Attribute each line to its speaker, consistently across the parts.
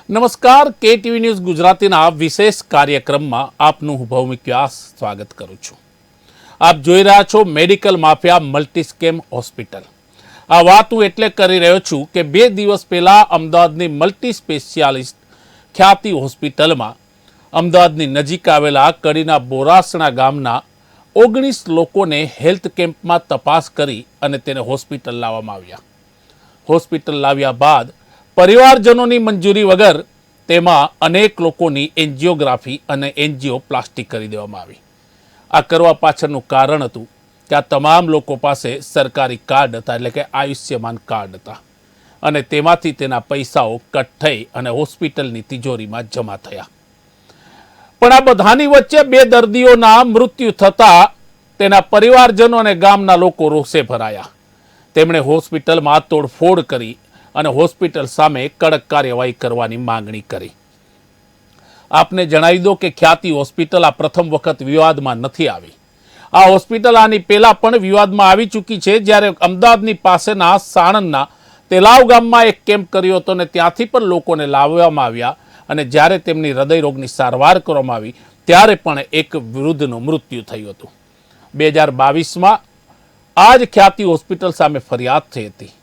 Speaker 1: નમસ્કાર, કે TV news ગુજરાતીના વિશેષ કાર્યક્રમમાં આપનું હું ભૌમિક વ્યાસ સ્વાગત કરું છું। આપ જોઈ રહ્યા છો medical mafia multi scam hospital. આ વાત હું એટલે કરી રહ્યો છું કે 2 દિવસ પહેલા અમદાવાદની મલ્ટી સ્પેશિયાલિસ્ટ ખ્યાતિ હોસ્પિટલમાં અમદાવાદની નજીક આવેલા કડીના બોરાસણા ગામના 19 લોકોને હેલ્થ કેમ્પમાં તપાસ કરી અને તેને હોસ્પિટલ લાવવામાં આવ્યા। હોસ્પિટલ લાવ્યા બાદ પરિવારજનોની મંજૂરી વગર તેમાં અનેક લોકોની એન્જિયોગ્રાફી અને એન્જિયોપ્લાસ્ટી કરી દેવામાં આવી। આ કરવા પાછળનું કારણ હતું કે આ તમામ લોકો પાસે સરકારી કાર્ડ હતા, એટલે કે આયુષ્યમાન કાર્ડ હતા, અને તેમાંથી તેના પૈસાઓ કટ થઈ અને હોસ્પિટલની તિજોરીમાં જમા થયા। પણ આ બધાની વચ્ચે 2 દર્દીઓના મૃત્યુ થતાં તેના પરિવારજનો અને ગામના લોકો રોષે ભરાયા। તેમણે હોસ્પિટલમાં તોડફોડ કરી અને હોસ્પિટલ સામે કડક કાર્યવાહી કરવાની માંગણી કરી। આપને જણાવી દો કે ખ્યાતિ હોસ્પિટલ આ પ્રથમ વખત વિવાદમાં નથી આવી। આ હોસ્પિટલ આની પહેલા પણ વિવાદમાં આવી ચૂકી છે, જ્યારે અમદાવાદની પાસેના સાણંદના તેલાવ ગામમાં એક કેમ્પ કર્યો હતો અને ત્યાંથી પણ લોકોને લાવવામાં આવ્યા, અને જ્યારે તેમની હૃદયરોગની સારવાર કરવામાં આવી ત્યારે પણ એક વૃદ્ધનું મૃત્યુ થયું હતું। 2022માં આ જ ખ્યાતિ હોસ્પિટલ સામે ફરિયાદ થઈ હતી।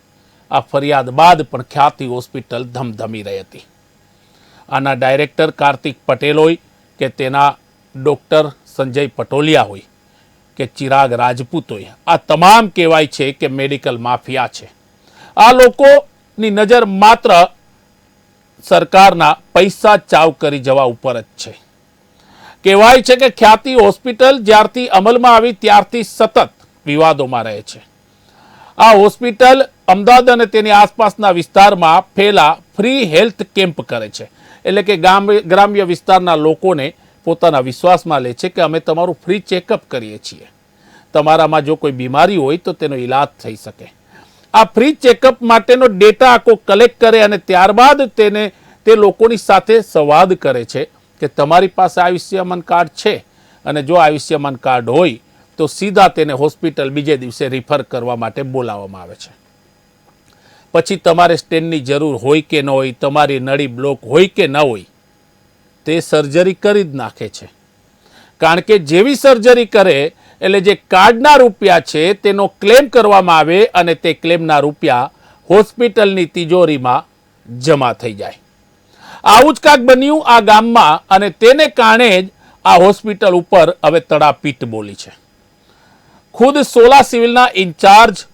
Speaker 1: આ ફરિયાદ બાદ પણ ખ્યાતિ હોસ્પિટલ ધમધમી રહી હતી। આના ડાયરેક્ટર કાર્તિક પટેલ હોય કે તેના ડૉક્ટર સંજય પટોલિયા હોય કે ચિરાગ રાજપૂત હોય, આ તમામ કહેવાય છે કે મેડિકલ માફિયા છે। આ લોકોની નજર માત્ર સરકારના પૈસા ચાવ કરી જવા ઉપર જ છે। કહેવાય છે કે ખ્યાતિ હોસ્પિટલ જ્યારથી અમલમાં આવી ત્યારથી સતત વિવાદોમાં રહે છે। આ હોસ્પિટલ અમદાવાદ અને તેની આસપાસના વિસ્તારમાં ફેલા ફ્રી હેલ્થ કેમ્પ કરે છે, એટલે કે ગ્રામ્ય વિસ્તારના લોકોને પોતાના વિશ્વાસમાં લે છે કે અમે તમારું ફ્રી ચેકઅપ કરીએ છીએ, તમારામાં જો કોઈ બીમારી હોય તો તેનો ઈલાજ થઈ શકે। આ ફ્રી ચેકઅપ માટેનો ડેટા આખો કલેક્ટ કરે અને ત્યારબાદ તે લોકોની સાથે સંવાદ કરે છે કે તમારી પાસે આયુષ્યમાન કાર્ડ છે, અને જો આયુષ્યમાન કાર્ડ હોય તો સીધા તેને હોસ્પિટલ બીજે દિવસે રિફર કરવા માટે બોલાવવામાં આવે છે। પછી તમારે સ્ટેન્ટની જરૂર હોય કે ન હોય, તમારી નળી બ્લોક હોય કે ન હોય, તે સર્જરી કરી જ નાખે છે। કારણ કે જેવી સર્જરી કરે એટલે જે કાર્ડના રૂપિયા છે તેનો ક્લેમ કરવામાં આવે અને તે ક્લેમના રૂપિયા હોસ્પિટલની તિજોરીમાં જમા થઈ જાય। આવું જ કાંક બન્યું આ ગામમાં, અને તેને કારણે જ આ હોસ્પિટલ ઉપર હવે તડાપીટ બોલી છે। ખુદ સોલા સિવિલના ઇન્ચાર્જ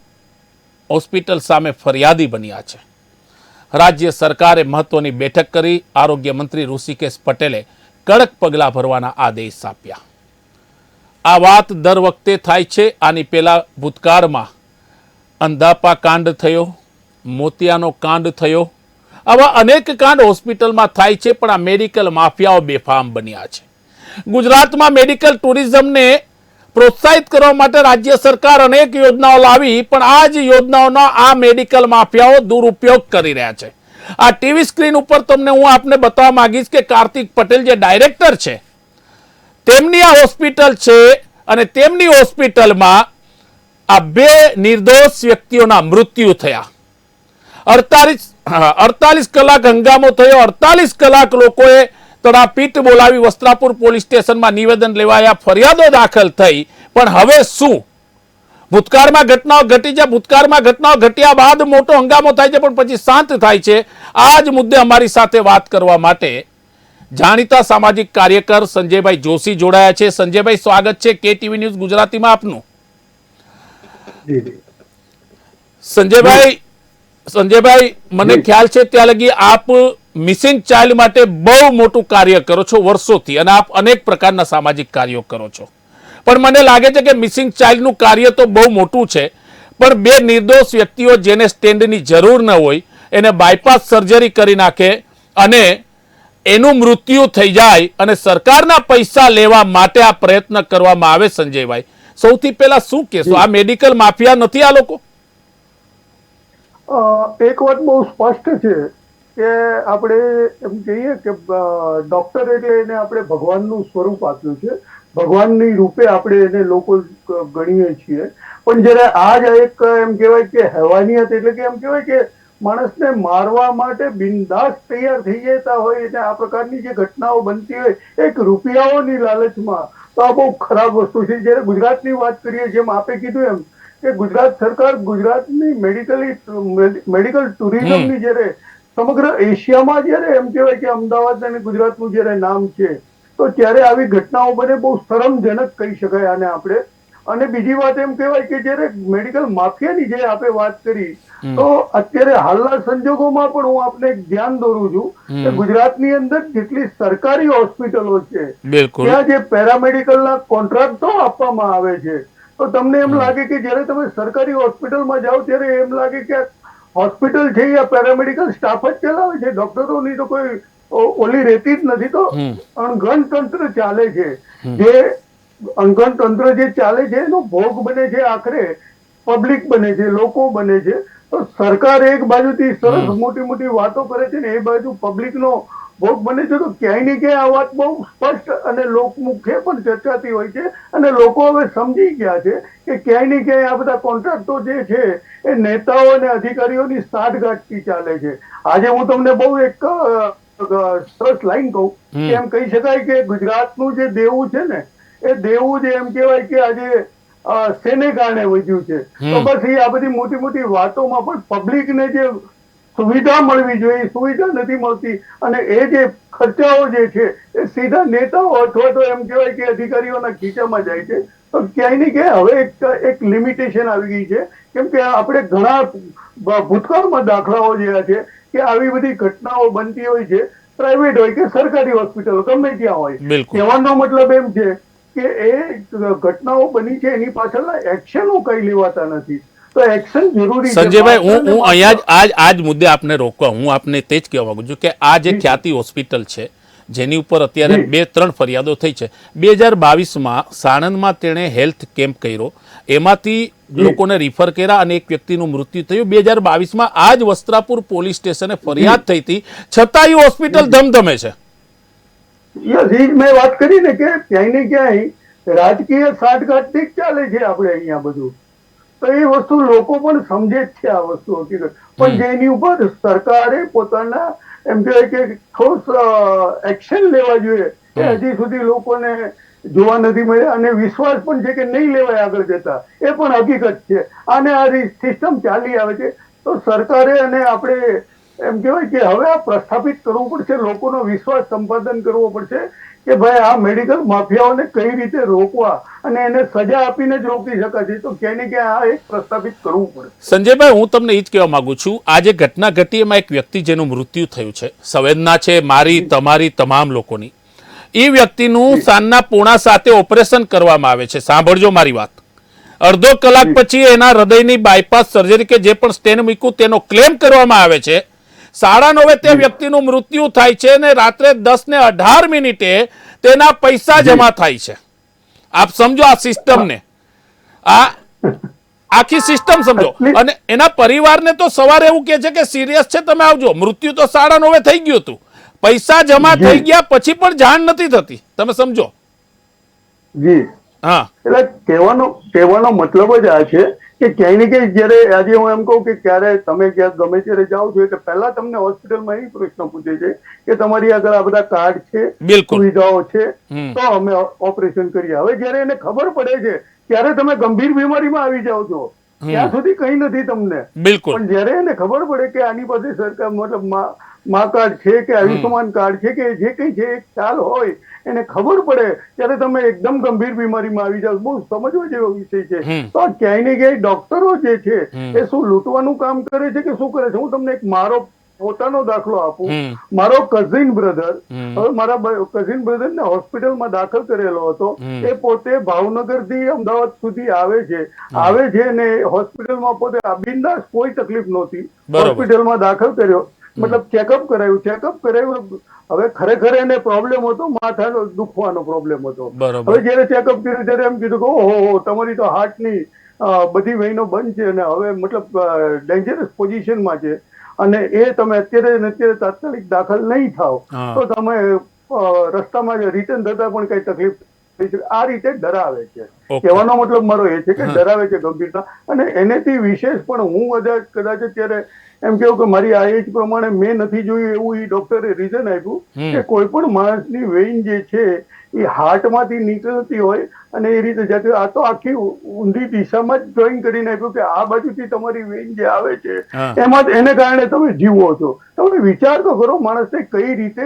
Speaker 1: હોસ્પિટલ સામે ફરિયાદી બન્યા છે। રાજ્ય સરકારે મહત્વની બેઠક કરી આરોગ્ય મંત્રી ઋષિકેશ પટેલે કડક પગલાં ભરવાના આદેશ આપ્યા। આ વાત દર વખતે થાય છે। આની પહેલા ભૂતકાળમાં અંધાપા કાંડ થયો, મોતિયાનો કાંડ થયો, આવા અનેક કાંડ હોસ્પિટલમાં થાય છે, પણ આ મેડિકલ માફિયાઓ બેફામ બન્યા છે। ગુજરાતમાં મેડિકલ ટુરિઝમને પ્રોત્સાહિત કરવા માટે રાજ્ય સરકાર અનેક યોજનાઓ લાવી, પણ આ જ યોજનાઓનો આ મેડિકલ માફિયાઓ દુરુપયોગ કરી રહ્યા છે। આ ટીવી સ્ક્રીન ઉપર તમને હું આપને બતાવવા માંગીશ કે કાર્તિક પટેલ જે ડાયરેક્ટર છે તેમની આ હોસ્પિટલ છે, અને તેમની હોસ્પિટલમાં આ 2 નિર્દોષ વ્યક્તિઓના મૃત્યુ થયા। 48 કલાક હંગામો થયો। 48 કલાક લોકોએ તડાપીટ બોલાવી વસ્ત્રાપુર પોલીસ સ્ટેશનમાં નિવેદન લેવાયા, ફરિયાદો દાખલ થઈ, પણ હવે શું? ભૂતકાળમાં ઘટનાઓ ઘટી છે, ભૂતકાળમાં ઘટનાઓ ઘટ્યા બાદ મોટો હંગામો થાય છે, પણ પછી શાંત થાય છે। આ જ મુદ્દે અમારી સાથે વાત કરવા માટે જાણીતા સામાજિક કાર્યકર સંજયભાઈ જોશી જોડાયા છે। સંજયભાઈ, સ્વાગત છે કે ટીવી ન્યૂઝ ગુજરાતીમાં આપનું। સંજયભાઈ, મને ખ્યાલ છે ત્યાં લગી આપ મિસિંગ ચાઇલ્ડ માટે બહુ મોટું કાર્ય કરો છો વર્ષોથી, અને આપ અનેક પ્રકારના સામાજિક કાર્યો કરો છો, પણ મને લાગે છે કે મિસિંગ ચાઇલ્ડનું કાર્ય તો બહુ મોટું છે, પણ 2 નિર્દોષ વ્યક્તિઓ જેને સ્ટેન્ડની જરૂર ન હોય એને બાયપાસ સર્જરી કરી નાખે અને એનું મૃત્યુ થઈ જાય, અને સરકારના પૈસા લેવા માટે આ પ્રયત્ન કરવામાં આવે। સંજયભાઈ, સૌથી પહેલા શું કહેશો? આ મેડિકલ માફિયા નથી આ લોકો?
Speaker 2: એક વાત બહુ સ્પષ્ટ છે કે આપણે એમ કહીએ કે ડોક્ટર એટલે એને આપણે ભગવાનનું સ્વરૂપ આપ્યું છે, ભગવાનની રૂપે આપણે એને લોકો ગણીએ છીએ। પણ જ્યારે આ જ એક એમ કહેવાય કે હેવાનિયત, એટલે કે એમ કહેવાય કે માણસને મારવા માટે બિંદાસ તૈયાર થઈ જતા હોય અને આ પ્રકારની જે ઘટનાઓ બનતી હોય એક રૂપિયાઓની લાલચમાં, તો આ બહુ ખરાબ વસ્તુ છે. જયારે ગુજરાતની વાત કરીએ, જેમ આપે કીધું એમ કે ગુજરાત સરકાર ગુજરાતની મેડિકલ ટુરિઝમની જયારે સમગ્ર એશિયામાં જયારે એમ કહેવાય કે અમદાવાદ અને ગુજરાતનું જયારે નામ છે, તો ત્યારે આવી ઘટનાઓ બને બહુ શરમજનક કહી શકાય આને આપણે. અને બીજી વાત એમ કહેવાય કે જયારે મેડિકલ માફિયાની જે આપણે વાત કરી, તો અત્યારે હાલના સંજોગોમાં પણ હું આપને એક ધ્યાન દોરું છું કે ગુજરાતની અંદર જેટલી સરકારી હોસ્પિટલો છે ત્યાં જે પેરામેડિકલના કોન્ટ્રાક્ટો આપવામાં આવે છે, તો તમને એમ લાગે કે જયારે તમે સરકારી હોસ્પિટલમાં જાઓ ત્યારે એમ લાગે કે હોસ્પિટલ છે યા પેરામેડિકલ સ્ટાફ જ ચલાવે છે, ડોક્ટરોની તો કોઈ ઓલી રહેતી જ નથી. તો અણઘડ તંત્ર ચાલે છે. જે અણઘડ તંત્ર જે ચાલે છે એનો ભોગ બને છે આખરે પબ્લિક બને છે, લોકો બને છે. તો સરકાર એક બાજુથી સરસ મોટી મોટી વાતો કરે છે ને એ બાજુ પબ્લિકનો ભોગ બને છે. તો ક્યાંય ને ક્યાંય આ વાત બહુ સ્પષ્ટ અને લોકમુખે પણ ચર્ચાતી હોય છે અને લોકો હવે સમજી ગયા છે કે ક્યાંય ને ક્યાંય આ બધા કોન્ટ્રાક્ટો જે છે એ નેતાઓ અને અધિકારીઓની સાઠગાંઠથી ચાલે છે. આજે હું તમને બહુ એક સરસ લાઈન કહું કે એમ કહી શકાય કે ગુજરાતનું જે દેવું છે ને, એ દેવું જે એમ કહેવાય કે આજે શેને કારણે વધ્યું છે, તો બસ એ આ બધી મોટી મોટી વાતોમાં પણ પબ્લિકને જે સુવિધા મળવી જોઈએ સુવિધા નથી મળતી, અને એ જે ખર્ચાઓ જે છે એ સીધા નેતાઓ અથવા તો એમ કહેવાય કે અધિકારીઓના ખીચામાં જાય છે. તો ક્યાંય ને ક્યાંય હવે એક લિમિટેશન આવી ગઈ છે, કેમ કે આપણે ઘણા ભૂતકાળમાં દાખલાઓ જોયા છે કે આવી બધી ઘટનાઓ બનતી હોય છે, પ્રાઇવેટ હોય કે સરકારી હોસ્પિટલો ગમે ત્યાં હોય. કહેવાનો મતલબ એમ છે કે એ ઘટનાઓ બની છે એની પાછળના એક્શનો કઈ લેવાતા નથી. તો એક્શન જરૂરી છે.
Speaker 1: સંજયભાઈ, હું અહીંયા જ આજ મુદ્દે આપને રોકવા, હું આપને તે જ કહેવા માંગુ છું કે આ જે ખ્યાતિ હોસ્પિટલ છે જેની ઉપર અત્યારે 2-3 ફરિયાદો થઈ છે, 2022માં સાણંદમાં તેણે હેલ્થ કેમ્પ કર્યો, એમાંથી લોકોને રિફર કર્યા અને એક વ્યક્તિનું મૃત્યુ થયું. 2022માં આ જ વસ્ત્રાપુર પોલીસ સ્ટેશને ફરિયાદ થઈ હતી, છતાં હોસ્પિટલ ધમધમે છે.
Speaker 2: મેં વાત કરી ને કે ક્યાંય ને ક્યાંય રાજકીય સાઠગાંઠથી જ ચાલે છે આપણે અહીંયા બધું. તો એ વસ્તુ લોકો પણ સમજે જ છે આ વસ્તુ હકીકત, પણ જેની ઉપર સરકારે પોતાના એમ કહેવાય કે ઠોસ એક્શન લેવા જોઈએ એ હજી સુધી લોકોને જોવા નથી મળ્યા, અને વિશ્વાસ પણ છે કે નહીં લેવાય આગળ જતા, એ પણ હકીકત છે. અને આ સિસ્ટમ ચાલી આવે છે. તો સરકારે અને આપણે એમ કહેવાય કે હવે આ પ્રસ્થાપિત કરવું પડશે, લોકોનો વિશ્વાસ સંપાદન કરવો પડશે કે ભાઈ આ મેડિકલ માફિયાઓને કઈ રીતે રોકવા અને એને સજા આપીને જ રોકી શકાશે. તો ક્યાંય ને ક્યાંય આ એક પ્રસ્થાપિત કરવું પડે.
Speaker 1: સંજયભાઈ, હું તમને એ જ કહેવા માંગુ છું, આ જે ઘટના ઘટી એમાં એક વ્યક્તિ જેનું મૃત્યુ થયું છે, સંવેદના છે મારી તમારી તમામ લોકોની. એ વ્યક્તિનું સાંજના 6:45 ઓપરેશન કરવામાં આવે છે. સાંભળજો મારી વાત. અડધો કલાક પછી એના હૃદયની બાયપાસ સર્જરી કે જે પણ સ્ટેન મૂક્યું તેનો ક્લેમ કરવામાં આવે છે. 9:30 તે વ્યક્તિનું મૃત્યુ થાય છે અને રાત્રે 10:18 તેના પૈસા જમા થાય છે. આપ સમજો આ સિસ્ટમને, આ આખી સિસ્ટમ સમજો. અને એના પરિવારને તો સવારે એવું કહે છે કે સિરિયસ છે તમે આવજો. મૃત્યુ તો 9:30 થઈ ગયું હતું, પૈસા જમા થઈ ગયા પછી પણ જાણ નથી થતી. તમે સમજો.
Speaker 2: જી હા, એટલે કહેવાનો મતલબ જ આ છે કે ક્યાંય ને ક્યાંય જયારે આજે હું એમ કહું કે ક્યારે તમે ક્યાંક ગમે ત્યારે જાઓ છો એટલે પહેલા તમને હોસ્પિટલમાં એ પ્રશ્ન પૂછે છે કે તમારી આગળ આ બધા કાર્ડ છે, સુવિધાઓ છે, તો અમે ઓપરેશન કરીએ. હવે જયારે એને ખબર પડે છે ત્યારે તમે ગંભીર બીમારીમાં આવી જાઓ છો, ત્યાં સુધી કઈ નથી તમને. પણ જયારે એને ખબર પડે કે આની પાસે સરકાર મતલબ મા કાર્ડ છે કે આયુષ્યમાન કાર્ડ છે કે જે કઈ છે એક ખ્યાલ હોય, એને ખબર પડે ત્યારે તમે એકદમ ગંભીર બીમારીમાં આવી જાવ. બહુ સમજવા જેવો વિષય છે. તો ક્યાંય ને ક્યાંય ડોક્ટરો જે છે એ શું લૂંટવાનું કામ કરે છે કે શું કરે છે? હું તમને એક મારો પોતાનો દાખલો આપું. મારો કઝિન બ્રધર, હવે મારા કઝિન બ્રધર ને હોસ્પિટલમાં દાખલ કરેલો હતો. એ પોતે ભાવનગર થી અમદાવાદ સુધી આવે છે ને હોસ્પિટલમાં પોતે બિંદાસ, કોઈ તકલીફ નહોતી. હોસ્પિટલમાં દાખલ કર્યો, મતલબ ચેકઅપ કરાવ્યું. હવે ખરેખર એને પ્રોબ્લેમ હતો, માથાનો દુખવાનો પ્રોબ્લેમ હતો. હવે જયારે ચેકઅપ કર્યું ત્યારે એમ કીધું કે ઓહો તમારી તો હાર્ટની બધી વહીનો બંધ છે અને હવે મતલબ ડેન્જરસ પોઝિશનમાં છે, અને એ તમે અત્યારે તાત્કાલિક દાખલ નહીં થાવ તો તમે રસ્તામાં રિટર્ન થતા પણ કઈ તકલીફ આ રીતે ડરાવે છે.
Speaker 1: Okay.
Speaker 2: કહેવાનો મતલબ મારો એ છે કે ડરાવે છે ગંભીરતા, અને એનેથી વિશેષ પણ હું કદાચ અત્યારે એમ કેવું કે મારી આ એજ પ્રમાણે મેં નથી જોયું એવું એ ડોક્ટરે રીઝન આપ્યું કે કોઈ પણ માણસની વેઇન જે છે એ હાર્ટમાંથી નીકળતી હોય અને એ રીતે જતી, આ તો આખી ઊંધી દિશામાં જ ડ્રોઈંગ કરીને આપ્યું કે આ બાજુથી તમારી વેઇન જે આવે છે એમાં એને કારણે તમે જીવો છો. તમે વિચાર તો કરો માણસને કઈ રીતે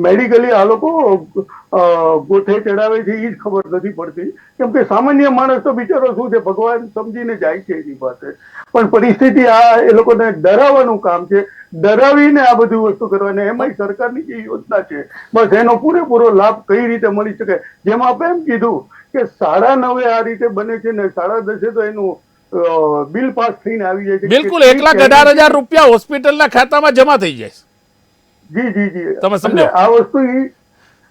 Speaker 2: મેડિકલી આ લોકો ગોથે ચડાવે છે એ જ ખબર નથી પડતી. કેમ કે સામાન્ય માણસ તો બિચારો શું છે, ભગવાન સમજીને જાય છે એની પાસે, પણ પરિસ્થિતિ આ એ લોકોને ડરાવવાનું કામ છે, ડરાવીને આ બધી વસ્તુ કરવાની. એમાં સરકારની જે યોજના છે બસ એનો પૂરેપૂરો લાભ કઈ રીતે મળી શકે. જેમ આપણે એમ કીધું કે 9:30 આ રીતે બને છે ને 10:30 તો એનું બિલ પાસ થઈને આવી જાય છે.
Speaker 1: બિલકુલ 1,18,000 રૂપિયા હોસ્પિટલના ખાતામાં જમા થઈ જાય.
Speaker 2: જી જી જી,
Speaker 1: તમે સમજો
Speaker 2: આ વસ્તુ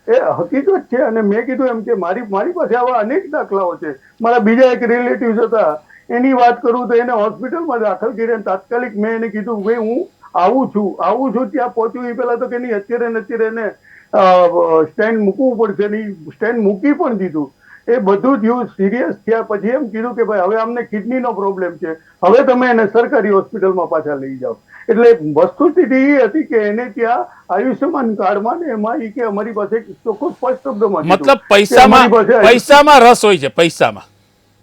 Speaker 2: એ હકીકત છે. અને મેં કીધું એમ કે મારી પાસે આવા અનેક દાખલાઓ છે. મારા બીજા એક રિલેટિવ્સ હતા, એની વાત કરું તો એને હોસ્પિટલમાં દાખલ કર્યા, તાત્કાલિક મેં એને કીધું ભાઈ હું આવું છું ત્યાં પહોંચ્યું. એ પેલા તો કે નહીં અત્યારે એને સ્ટેન્ડ મૂકવું પડશે, નહીં સ્ટેન્ડ મૂકી પણ દીધું. એ બધું થયું, સિરિયસ થયા પછી એમ કીધું કે ભાઈ હવે અમને કિડનીનો પ્રોબ્લેમ છે, હવે તમે એને સરકારી હોસ્પિટલમાં પાછા લઈ જાઓ. એટલે વસ્તુસ્થિતિ એ હતી કે એને ત્યાં આયુષ્યમાન કાર્ડમાં ને એમાં એ કે અમારી પાસે ચોખ્ખું સ્પષ્ટ શબ્દમાં
Speaker 1: મતલબ પૈસામાં રસ હોય છે, પૈસામાં.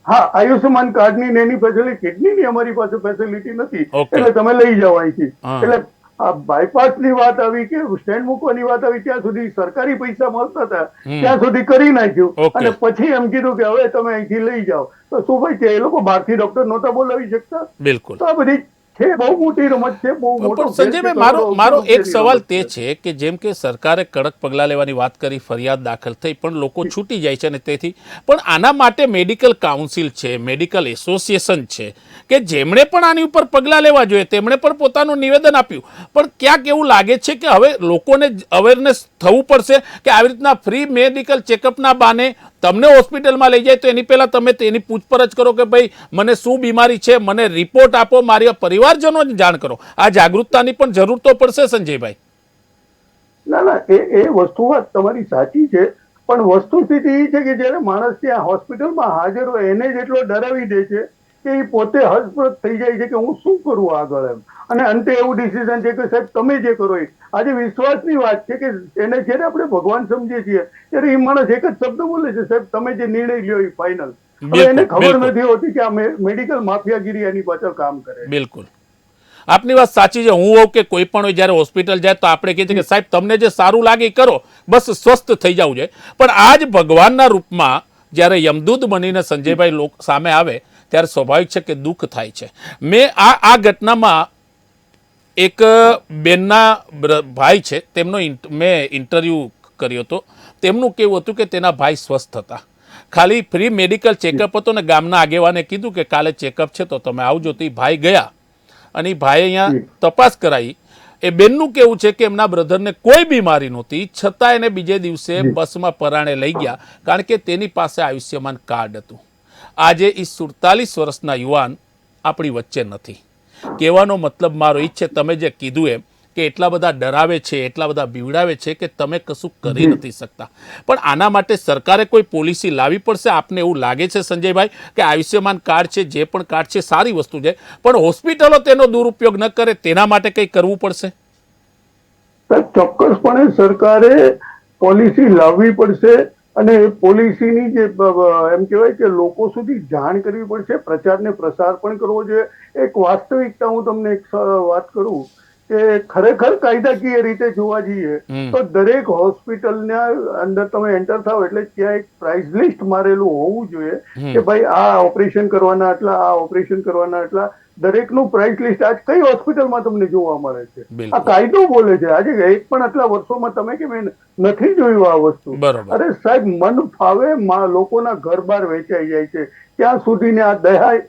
Speaker 2: હા, આયુષ્યમાન કાર્ડની ને એની ફેસિલિટી, કિડનીની અમારી પાસે ફેસિલિટી નથી, એટલે તમે લઈ જાઓ અહીંથી. એટલે આ બાયપાસની વાત આવી કે સ્ટેન્ડ મૂકવાની વાત આવી, ત્યાં સુધી સરકારી પૈસા મળતા હતા ત્યાં સુધી કરી નાખ્યું. અને પછી એમ કીધું કે હવે તમે અહીંથી લઈ જાઓ. તો શું ભાઈ કે એ લોકો બહારથી ડોક્ટર નહોતા બોલાવી શકતા?
Speaker 1: બિલકુલ.
Speaker 2: તો આ બધી છે, બહુ મોટી રમત છે, બહુ મોટો.
Speaker 1: સંજયભાઈ, મારો એક સવાલ તે છે કે જેમ કે સરકારે કડક પગલાં લેવાની વાત કરી, ફરિયાદ દાખલ થઈ, પણ લોકો છૂટી જાય છે. અને તેથી પણ આના માટે મેડિકલ કાઉન્સિલ છે, મેડિકલ એસોસિએશન છે કે જેમણે પણ આની ઉપર પગલાં લેવા જોઈએ, તેમણે પણ પોતાનું નિવેદન આપ્યું. પણ ક્યાંક એવું લાગે છે કે હવે લોકોને અવેરનેસ થવું પડશે કે આવી રીતના ફ્રી મેડિકલ ચેકઅપના બહાને તમને હોસ્પિટલમાં લઈ જાય તો એની પહેલા તમે તેની પૂછપરછ કરો કે ભાઈ મને શું બીમારી છે, મને રિપોર્ટ આપો, મારા પરિવારજનોને જાણ કરો. આ જાગૃતતાની પણ જરૂર તો પડશે સંજયભાઈ.
Speaker 2: ના, એ વસ્તુ વાત તમારી સાચી છે, પણ વસ્તુસ્થિતિ એ છે કે જયારે માણસ ત્યાં હોસ્પિટલમાં હાજર હોય એને જ એટલો ડરાવી દે છે કે એ પોતે હતપ્રત થઈ જાય છે કે હું શું કરું આગળ એમ. અને અંતે એવું ડિસિઝન છે કે સાહેબ તમે જે કરો એ. આજે વિશ્વાસની વાત છે કે એને જયારે આપણે ભગવાન સમજીએ છીએ ત્યારે એ માણસ એક જ શબ્દ બોલે છે, સાહેબ તમે જે નિર્ણય લ્યો એ ફાઇનલ. હવે એને ખબર નથી હોતી કે આ મેડિકલ માફિયાગીરી એની પાછળ કામ કરે.
Speaker 1: બિલકુલ, આપની વાત સાચી છે. હું હોઉં કે કોઈ પણ હોય, જ્યારે હોસ્પિટલ જાય તો આપણે કહીએ કે સાહેબ તમને જે સારું લાગે એ કરો, બસ સ્વસ્થ થઈ જવું જોઈએ. પણ આ જ ભગવાનના રૂપમાં જ્યારે યમદૂત બનીને સંજયભાઈ સામે આવે ત્યારે સ્વાભાવિક છે કે દુઃખ થાય છે. મેં આ ઘટનામાં એક બેનના ભાઈ છે, તેમનો મેં ઇન્ટરવ્યૂ કર્યો હતો. તેમનું કેવું હતું કે તેના ભાઈ સ્વસ્થ હતા, ખાલી ફ્રી મેડિકલ ચેકઅપ હતો ને ગામના આગેવાને કીધું કે કાલે ચેકઅપ છે તો તમે આવજો. તો એ ભાઈ ગયા અને એ ભાઈ અહીંયા તપાસ કરાવી. એ બેનનું કેવું છે કે એમના બ્રધરને કોઈ બીમારી નહોતી, છતાં એને બીજે દિવસે બસમાં પરાણે લઈ ગયા કારણ કે તેની પાસે આયુષ્યમાન કાર્ડ હતું. આજે એ 47 વર્ષના યુવાન આપણી વચ્ચે નથી. કહેવાનો મતલબ મારો એ છે, તમે જે કીધું એમ કે એટલા બધા ડરાવે છે, એટલા બધા બીવડાવે છે કે તમે કશું કરી નથી શકતા. પણ આના માટે સરકારે કોઈ પોલિસી લાવવી પડશે. આપને એવું લાગે છે સંજયભાઈ કે આયુષ્યમાન કાર્ડ છે, જે પણ કાર્ડ છે સારી વસ્તુ છે, પણ હોસ્પિટલો તેનો દુરુપયોગ ન કરે તેના માટે કંઈ કરવું પડશે?
Speaker 2: ચોક્કસપણે સરકારે પોલિસી લાવવી પડશે અને એ પોલિસીની જે એમ કહેવાય કે લોકો સુધી જાણ કરવી પડશે, પ્રચાર ને પ્રસાર પણ કરવો જોઈએ. એક વાસ્તવિકતા હું તમને એક વાત કરું કે ખરેખર કાયદાકીય રીતે જોવા જઈએ તો દરેક હોસ્પિટલના અંદર તમે એન્ટર થાવ એટલે ત્યાં એક પ્રાઇસ લિસ્ટ મારેલું હોવું જોઈએ કે ભાઈ આ ઓપરેશન કરવાના આટલા, આ ઓપરેશન કરવાના આટલા. દરેકનું પ્રાઇસ લિસ્ટ આજ કઈ હોસ્પિટલમાં તમને જોવા મળે છે? આ કાયદો બોલે છે. આજે એક પણ આટલા વર્ષોમાં તમે કે મેં નથી જોયું આ વસ્તુ. અરે સાહેબ, મન ફાવે લોકોના ઘર બાર વેચાઈ જાય છે ત્યાં સુધીને આ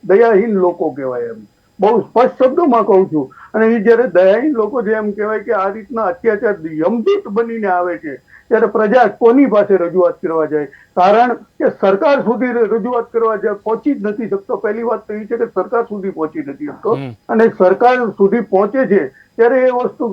Speaker 2: દયાહીન લોકો કહેવાય. એમ બહુ સ્પષ્ટ શબ્દોમાં કહું છું. અને એ જયારે દયાહીન લોકો જે એમ કહેવાય કે આ રીતના અત્યાચાર યમદૂત બનીને આવે છે ત્યારે પ્રજા કોની પાસે રજૂઆત કરવા જાય? કારણ કે સરકાર સુધી રજૂઆત કરવા પહોંચી જ નથી શકતો. પહેલી વાત તો એ છે કે સરકાર સુધી પહોંચી નથી શકતો, અને સરકાર સુધી પહોંચે છે ત્યારે એ વસ્તુ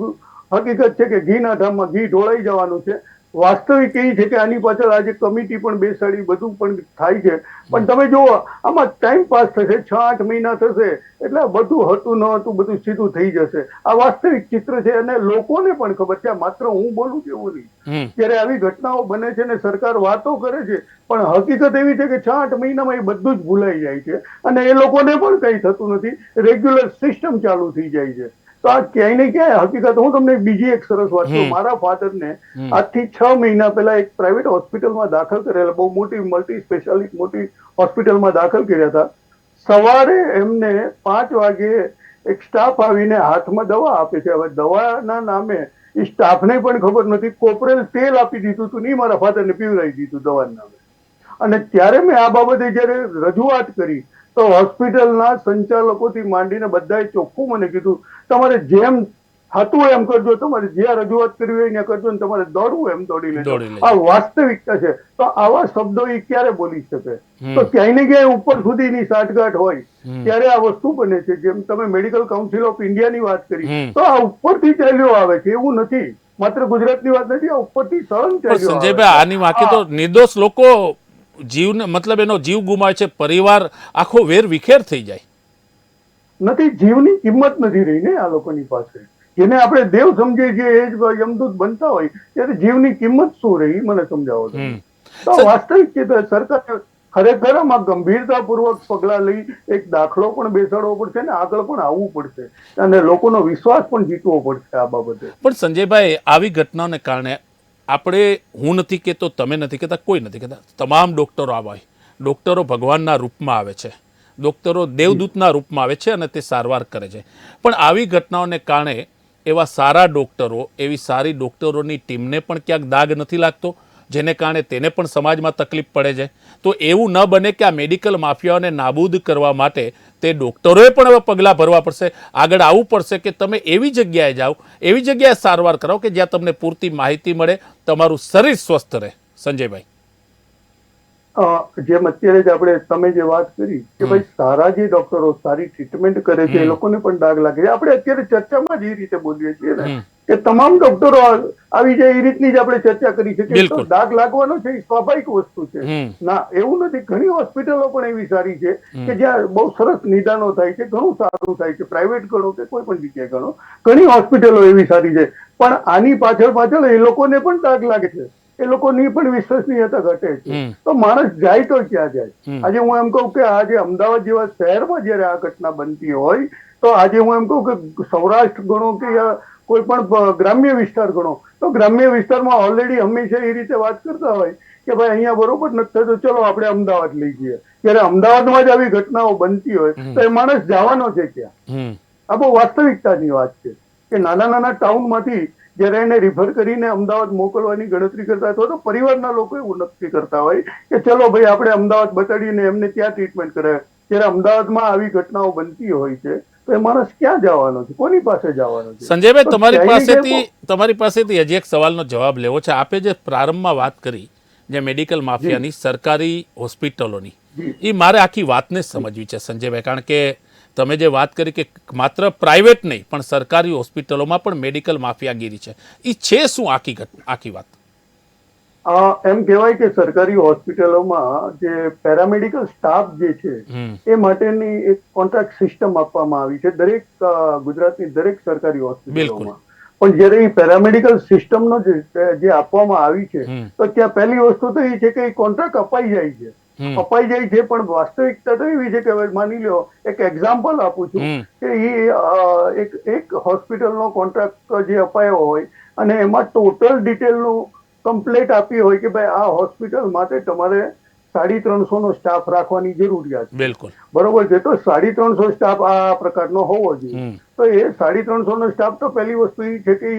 Speaker 2: હકીકત છે કે ઘીના ધામમાં ઘી ઢોળાઈ જવાનું છે. વાસ્તવિક એ છે કે આની પાછળ આજે કમિટી પણ બેસાડી બધું પણ થાય છે, પણ તમે જુઓ આમાં ટાઈમ પાસ થશે, 6-8 મહિના થશે એટલે આ બધું હતું ન હતું બધું સીધું થઈ જશે. આ વાસ્તવિક ચિત્ર છે અને લોકોને પણ ખબર છે. માત્ર હું બોલું છું એવું નહીં. જ્યારે આવી ઘટનાઓ બને છે ને સરકાર વાતો કરે છે, પણ હકીકત એવી છે કે 6-8 મહિનામાં એ બધું જ ભૂલાઈ જાય છે અને એ લોકોને પણ કંઈ થતું નથી. રેગ્યુલર સિસ્ટમ ચાલુ થઈ જાય છે. તો આ ક્યાંય ને ક્યાંય હકીકત. હું તમને બીજી એક સરસ વાત કહું. મારા ફાધરને આજથી 6 મહિના પહેલા એક પ્રાઇવેટ હોસ્પિટલમાં દાખલ કરેલા, બહુ મોટી મલ્ટી સ્પેશિયાલિટી મોટી હોસ્પિટલમાં દાખલ કર્યા હતા. સવારે એમને 5 વાગે એક સ્ટાફ આવીને હાથમાં દવા આપે છે. હવે દવાના નામે એ સ્ટાફને પણ ખબર નથી, કોપરેલ તેલ આપી દીધું હતું ને મારા ફાધરને પીવડાવી દીધું દવાના નામે. અને ત્યારે મેં આ બાબતે જયારે રજૂઆત કરી તો હોસ્પિટલના સંચાલકોથી માંડીને બધાએ ચોખ્ખું મને કીધું, તમારે જેમ થતું એમ કરજો, તમારે જ્યાં રજૂઆત કરવી હોય ત્યાં કરજો, ને તમારે દોડવું એમ દોડી લેજો. આ વાસ્તવિકતા છે. તો આવા શબ્દો એ ક્યારે બોલી શકે? તો ક્યાંય ને ક્યાંય ઉપર સુધીની સાઠગાંઠ હોય ત્યારે આ વસ્તુ બને છે. જેમ તમે મેડિકલ કાઉન્સિલ ઓફ ઇન્ડિયાની વાત કરી, તો આ ઉપરથી ચાલ્યો આવે છે, એવું નથી. માત્ર ગુજરાતની વાત નથી, આ ઉપરથી સળંગ ચાલ્યો.
Speaker 1: સંજયભાઈ, આની વાંકે તો નિર્દોષ લોકો જીવને મતલબ એનો જીવ ગુમાવે છે, પરિવાર આખો વેર વિખેર થઈ જાય.
Speaker 2: નથી, જીવની કિંમત નથી રહી ને આ લોકોની પાસે. જેને આપણે દેવ સમજીએ છીએ એ જ યમદૂત બનતા હોય ત્યારે જીવની કિંમત શું રહી મને સમજાવો. તો વાસ્તવિક છે. સરકાર ખરેખર આમાં ગંભીરતાપૂર્વક પગલાં લઈ એક દાખલો પણ બેસાડવો પડશે ને આગળ પણ આવવું પડશે અને લોકોનો વિશ્વાસ પણ જીતવો પડશે આ બાબતે.
Speaker 1: પણ સંજયભાઈ, આવી ઘટનાઓને કારણે આપણે, હું નથી કહેતો, તમે નથી કહેતા, કોઈ નથી કહેતા, તમામ ડોક્ટરો આવા હોય. ડોક્ટરો ભગવાનના રૂપમાં આવે છે, ડોક્ટરો દેવદૂતના રૂપમાં આવે છે અને તે સારવાર કરે છે. પણ આવી ઘટનાઓને કારણે એવા સારા ડોક્ટરો, એવી સારી ડોક્ટરોની ટીમને પણ ક્યાંક દાગ નથી લાગતો, જેને કારણે તેને પણ સમાજમાં તકલીફ પડે છે. તો એવું ન બને કે આ મેડિકલ માફિયાઓને નાબૂદ કરવા માટે તે ડોક્ટરોએ પણ હવે પગલાં ભરવા પડશે, આગળ આવવું પડશે કે તમે એવી જગ્યાએ જાઓ, એવી જગ્યાએ સારવાર કરાવો કે જ્યાં તમને પૂરતી માહિતી મળે, તમારું શરીર સ્વસ્થ રહે. સંજયભાઈ,
Speaker 2: જેમ અત્યારે જ આપણે તમે જે વાત કરી કે ભાઈ સારા જે ડોક્ટરો સારી ટ્રીટમેન્ટ કરે છે એ લોકોને પણ ડાઘ લાગે છે. આપણે અત્યારે ચર્ચામાં જ એ રીતે બોલીએ છીએ ને કે તમામ ડોક્ટરો આવી જાય એ રીતની જ આપણે ચર્ચા કરી શકીએ. તો ડાઘ લાગવાનો છે એ સ્વાભાવિક વસ્તુ છે. ના, એવું નથી. ઘણી હોસ્પિટલો પણ એવી સારી છે કે જ્યાં બહુ સરસ નિદાનો થાય છે, ઘણું સારું થાય છે. પ્રાઇવેટ ગણો કે કોઈ પણ જગ્યાએ ગણો, ઘણી હોસ્પિટલો એવી સારી છે. પણ આની પાછળ એ લોકોને પણ ડાઘ લાગે છે, એ લોકોની પણ વિશ્વસનીયતા ઘટે છે. તો માણસ જાય તો ક્યાં જાય? આજે હું એમ કહું કે આજે અમદાવાદ જેવા શહેરમાં જયારે આ ઘટના બનતી હોય તો આજે હું એમ કહું કે સૌરાષ્ટ્ર ગણો કે કોઈ પણ ગ્રામ્ય વિસ્તાર ગણો, તો ગ્રામ્ય વિસ્તારમાં ઓલરેડી હંમેશા એ રીતે વાત કરતા હોય કે ભાઈ અહીંયા બરોબર નથી થતું, ચલો આપણે અમદાવાદ લઈ જઈએ. ત્યારે અમદાવાદમાં જ આવી ઘટનાઓ બનતી હોય તો એ માણસ જવાનો છે ક્યાં? આ બહુ વાસ્તવિકતાની વાત છે કે નાના નાના ટાઉનમાંથી જયારે એને રિફર કરીને અમદાવાદ મોકલવાની ગણતરી કરતા અથવા તો પરિવારના લોકો એવું નક્કી કરતા હોય કે ચલો ભાઈ આપણે અમદાવાદ બતાડીને એમને ત્યાં ટ્રીટમેન્ટ કરાય. ત્યારે અમદાવાદમાં આવી ઘટનાઓ બનતી હોય છે તો એ માણસ ક્યાં જવાનો છે? કોની પાસે જવાનો છે?
Speaker 1: સંજયભાઈ, તમારી પાસેથી હજી એક સવાલનો જવાબ લેવો છે. આપે જે પ્રારંભમાં વાત કરી જે મેડિકલ માફિયાની, સરકારી હોસ્પિટલોની, એ મારે આખી વાતને સમજવી છે સંજયભાઈ. કારણ કે તમે જે વાત કરી કે માત્ર પ્રાઇવેટ નહીં પણ સરકારી હોસ્પિટલોમાં પણ મેડિકલ માફિયાગીરી છે, એ છે શું આખી વાત?
Speaker 2: એમ કહેવાય કે સરકારી હોસ્પિટલોમાં જે પેરામેડિકલ સ્ટાફ જે છે એ માટેની એક કોન્ટ્રાક્ટ સિસ્ટમ આપવામાં આવી છે દરેક ગુજરાતની દરેક સરકારી હોસ્પિટલોમાં. પણ જયારે એ પેરામેડિકલ સિસ્ટમનો જે આપવામાં આવી છે તો ત્યાં પહેલી વસ્તુ તો એ છે કે એ કોન્ટ્રાક્ટ અપાઈ જાય છે. પણ વાસ્તવિકતા તો એવી છે કે માની લો, એક એક્ઝામ્પલ આપું છું કે એક હોસ્પિટલનો કોન્ટ્રાક્ટ જે અપાયો હોય અને એમાં ટોટલ ડિટેલનું કમ્પ્લેટ આપી હોય કે ભાઈ આ હોસ્પિટલ માટે તમારે 350 નો સ્ટાફ રાખવાની જરૂરિયાત છે. બરોબર છે. તો 350 સ્ટાફ આ પ્રકારનો હોવો જોઈએ. તો એ 350 નો સ્ટાફ તો પહેલી વસ્તુ એ છે કે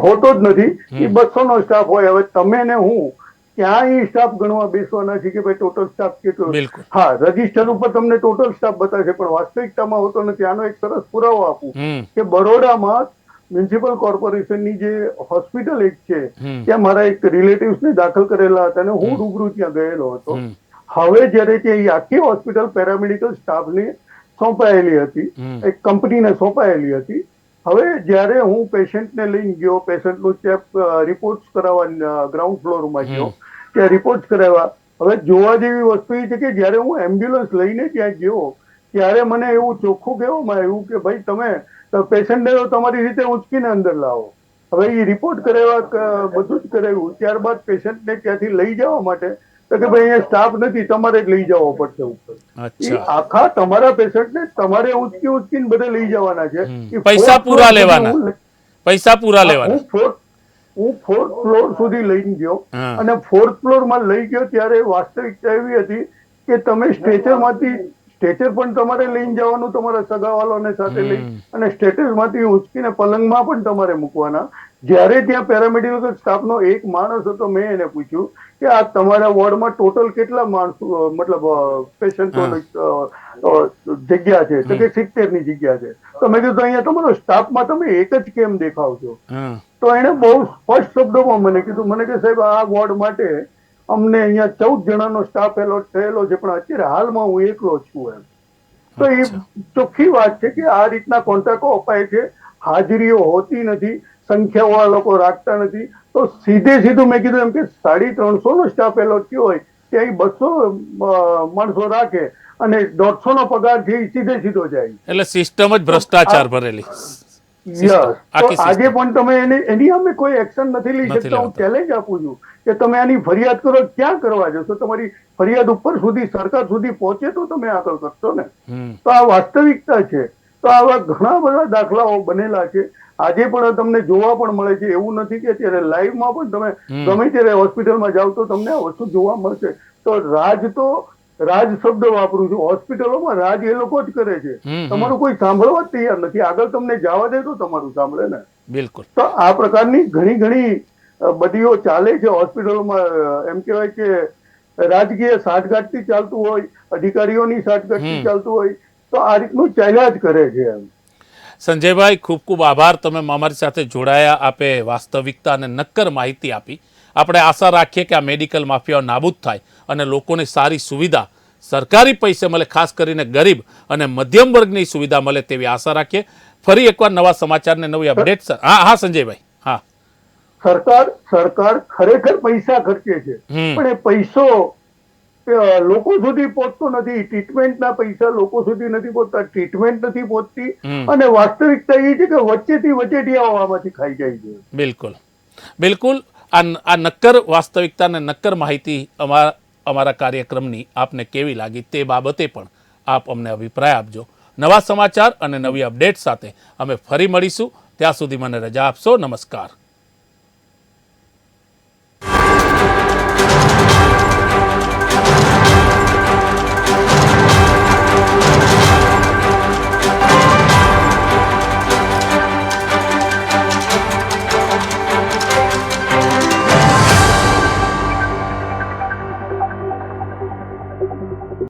Speaker 2: હોતો જ નથી. એ 200 નો સ્ટાફ હોય. હવે તમે ને હું ક્યાં એ સ્ટાફ ગણવા બેસવાના છે કે ભાઈ ટોટલ સ્ટાફ કેટલો? હા, રજીસ્ટર ઉપર તમને ટોટલ સ્ટાફ બતાવશે પણ વાસ્તવિકતામાં હોતો નથી. આનો એક સરસ પુરાવો આપું કે બરોડામાં મ્યુનિસિપલ કોર્પોરેશનની જે હોસ્પિટલ એક છે ત્યાં મારા એક રિલેટિવ્સને દાખલ કરેલા હતા અને હું રૂબરૂ ત્યાં ગયેલો હતો. હવે જયારે તે આખી હોસ્પિટલ પેરામેડિકલ સ્ટાફને સોંપાયેલી હતી, એક કંપનીને સોંપાયેલી હતી, હવે જ્યારે હું પેશન્ટને લઈને ગયો, પેશન્ટનું ચેક રિપોર્ટ કરાવવા ગ્રાઉન્ડ ફ્લોરમાં ગયો, ત્યાં રિપોર્ટ કરાવ્યા. હવે જોવા જેવી વસ્તુ એ છે કે જ્યારે હું એમ્બ્યુલન્સ લઈને ત્યાં ગયો ત્યારે મને એવું ચોખ્ખું કહેવામાં આવ્યું કે ભાઈ તમે પેશન્ટને તો તમારી રીતે ઉંચકીને અંદર લાવો. હવે એ રિપોર્ટ કરાવ્યા, બધું જ કરાવ્યું, ત્યારબાદ પેશન્ટને ત્યાંથી લઈ જવા માટે તો કે ભાઈ અહીંયા સ્ટાફ નથી, તમારે જ લઈ જવો પડશે ઉપર. એ આખા તમારા પેશન્ટને તમારે ઉંચકીને બધે લઈ જવાના છે.
Speaker 1: પૈસા પૂરા લેવાના, પૈસા પૂરા લેવાના.
Speaker 2: હું 4th ફ્લોર સુધી લઈને ગયો અને 4th ફ્લોરમાં લઈ ગયો ત્યારે વાસ્તવિકતા એવી હતી કે તમે સ્ટ્રેચર પણ તમારે લઈને જવાનું, તમારા સગાવાલોને સાથે લઈ, અને સ્ટ્રેચરમાંથી ઉંચકીને પલંગમાં પણ તમારે મૂકવાના. જ્યારે ત્યાં પેરામેડિકલ સ્ટાફનો એક માણસ હતો, મેં એને પૂછ્યું કે આ તમારા વોર્ડમાં ટોટલ કેટલા માણસો, મતલબ પેશન્ટો જગ્યા છે? તો કે 70 ની જગ્યા છે. તો મેં કીધું અહીંયા તમારો સ્ટાફમાં તમે એક જ કેમ દેખાવ છો? તો એને બહુ સ્પષ્ટ શબ્દોમાં મને કીધું, મને કે સાહેબ આ વોર્ડ માટે અમને અહીંયા 14 જણાનો સ્ટાફ એલોટ થયેલો છે, પણ અત્યારે હાલમાં હું એકલો છું એમ. તો એ ચોખ્ખી વાત છે કે આ રીતના કોન્ટ્રાક્ટો અપાય છે, હાજરીઓ હોતી નથી, સંખ્યાવાળા લોકો રાખતા નથી. તો સીધું મેં કીધું એમ કે 350 નો સ્ટાફ એલોટ થયો હોય ત્યાં 200 માણસો રાખે અને 150 નો પગાર છે એ સીધો જાય.
Speaker 1: એટલે સિસ્ટમ જ ભ્રષ્ટાચાર ભરેલી.
Speaker 2: આજે પણ તમે એની અમે કોઈ એક્શન નથી લઈ શકતા. હું ચેલેન્જ આપું છું કે તમે આની ફરિયાદ કરો, ક્યાં કરવા જશો? તમારી ફરિયાદ ઉપર સુધી, સરકાર સુધી પહોંચે તો તમે આગળ કરશો ને. તો આ વાસ્તવિકતા છે. તો આવા ઘણા બધા દાખલાઓ બનેલા છે. આજે પણ તમને જોવા પણ મળે છે. એવું નથી કે અત્યારે લાઈવમાં પણ તમે ગમે ત્યારે હોસ્પિટલમાં જાઓ તો તમને આ વસ્તુ જોવા મળશે. તો રાજ શબ્દ વાપરું છું, હોસ્પિટલોમાં રાજ એ લોકો જ કરે છે. તમારું કોઈ સાંભળવા જ તૈયાર નથી. આગળ તમને જવા દે તો તમારું સાંભળે ને.
Speaker 1: બિલકુલ.
Speaker 2: તો આ પ્રકારની ઘણી બધીઓ ચાલે છે હોસ્પિટલોમાં. એમ કહેવાય કે રાજકીય સાઠગાંઠથી ચાલતું હોય, અધિકારીઓની સાઠગાંઠથી ચાલતું હોય, તો આ રીતનું ચાલ્યા જ કરે છે એમ.
Speaker 1: સંજયભાઈ, ખૂબ ખૂબ આભાર. તમે અમારી સાથે જોડાયા, આપે વાસ્તવિકતા અને નક્કર માહિતી આપી. આપણે આશા રાખીએ કે આ મેડિકલ માફિયાઓ નાબૂદ થાય અને લોકોને સારી સુવિધા સરકારી પૈસે મળે, ખાસ કરીને ગરીબ અને મધ્યમ વર્ગની સુવિધા મળે તેવી આશા રાખીએ. ફરી એકવાર નવા સમાચારને નવી અપડેટ. હા સંજયભાઈ. હા,
Speaker 2: સરકાર ખરેખર પૈસા ખર્ચે છે, પણ એ પૈસો લોકો સુધી પહોંચતો નથી. ટ્રીટમેન્ટના પૈસા લોકો સુધી નથી પહોંચતા, ટ્રીટમેન્ટ નથી પહોંચતી, અને વાસ્તવિકતા એ છે કે વચ્ચેથી વચેટિયાઓ આમાંથી ખાઈ જાય છે.
Speaker 1: બિલકુલ બિલકુલ. આ નક્કર વાસ્તવિકતા અને નક્કર માહિતી અમારા કાર્યક્રમની આપને કેવી લાગી તે બાબતે પણ આપ અમને અભિપ્રાય આપજો. નવા સમાચાર અને નવી અપડેટ સાથે અમે ફરી મળીશું. ત્યાં સુધી મને રજા આપશો. નમસ્કાર.